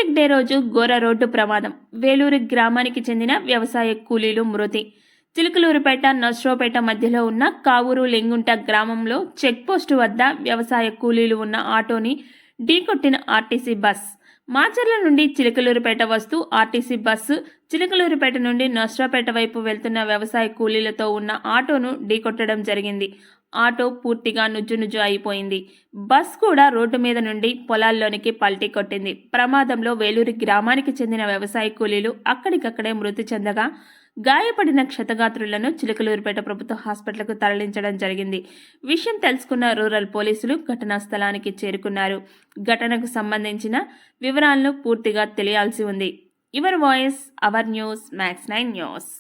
Republic day రోజు ఘోర road ప్రమాదం. వేలూరు గ్రామానికి చెందిన వ్యవసాయ కూలీలు మృతి. చిలుకలూరుపేట నర్సరావుపేట మధ్యలో ఉన్న కావూరు లింగుంట గ్రామంలో చెక్పోస్టు వద్ద వ్యవసాయ కూలీలు ఉన్న ఆటోని ఢీకొట్టిన ఆర్టీసీ బస్. మాచర్ల నుండి చిలుకలూరుపేట వస్తూ ఆర్టీసీ బస్సు చిలుకలూరుపేట నుండి నర్సరావుపేట వైపు వెళ్తున్న వ్యవసాయ కూలీలతో ఉన్న ఆటోను ఢీకొట్టడం జరిగింది. ఆటో పూర్తిగా నుజ్జు అయిపోయింది. బస్ కూడా రోడ్డు మీద నుండి పొలాల్లోనికి పల్టీ కొట్టింది. ప్రమాదంలో వేలూరు గ్రామానికి చెందిన వ్యవసాయ కూలీలు అక్కడికక్కడే మృతి చెందగా గాయపడిన క్షతగాత్రులను చిలుకలూరుపేట ప్రభుత్వ హాస్పిటల్కు తరలించడం జరిగింది. విషయం తెలుసుకున్న రూరల్ పోలీసులు ఘటనా స్థలానికి చేరుకున్నారు. ఘటనకు సంబంధించిన వివరాలను పూర్తిగా తెలియాల్సి ఉంది. Your voice hour news max 9 news.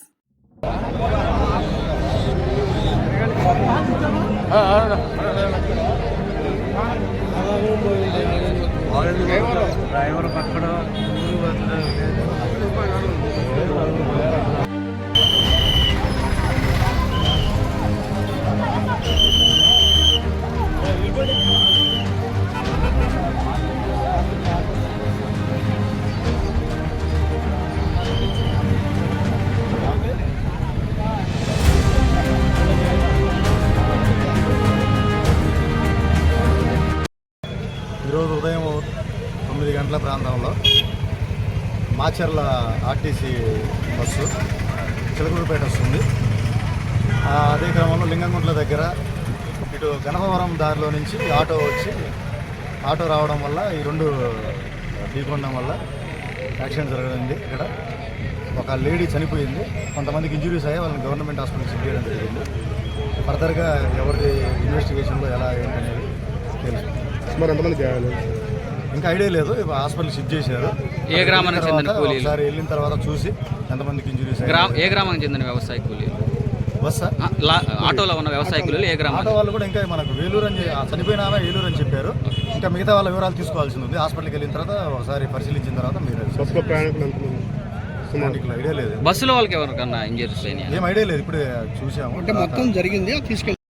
Driver పక్కన ఈరోజు ఉదయం 9 గంటల ప్రాంతంలో మాచర్ల ఆర్టీసీ బస్సు చిలకలూరుపేట వస్తుంది. అదే క్రమంలో లింగంగుంట్ల దగ్గర ఇటు గణపవరం దారిలో నుంచి ఆటో రావడం వల్ల ఈ రెండు ఢీకొనడం వల్ల యాక్సిడెంట్ జరగడింది. ఇక్కడ ఒక లేడీ చనిపోయింది, కొంతమందికి ఇంజురీస్ అయ్యి వాళ్ళని గవర్నమెంట్ హాస్పిటల్కి షిఫ్ట్ చేయడం జరిగింది. ఫర్దర్గా ఎవరిది ఇన్వెస్టిగేషన్లో ఎలా ఏంటనేది తెలుసు. మరి ఎంతమంది చేయాలి ఇంకా ఐడియా లేదు. హాస్పిటల్ షిఫ్ట్ చేశారు. ఏ గ్రామానికి చెందిన కూలీలు? ఒకసారి వెళ్ళిన తర్వాత చూసి ఎంతమందికి ఇంజురీస్. ఏ గ్రామానికి చెందిన వ్యవసాయ కూలీలు? బస్సా ఆటోలో ఉన్న వ్యవసాయ కూలీలు ఏ గ్రామం? ఆటో వాళ్ళు కూడా ఇంకా మనకు వేలూరు అని చనిపోయిన ఆమె వేలూరు అని చెప్పారు. ఇంకా మిగతా వాళ్ళ వివరాలు తీసుకోవాల్సి ఉంది. హాస్పిటల్కి వెళ్ళిన తర్వాత ఒకసారి పరిశీలించిన తర్వాత మీరు బస్సులో ప్రయాణికులు ఎంతమంది? ఐడియా లేదు. బస్సులో వాళ్ళకి ఎవరికన్నా ఇంజరీస్ అయినాయి? ఏం ఐడియా లేదు. ఇప్పుడే చూసాము. అంటే మొత్తం జరిగింది తీసుకెళ్ళి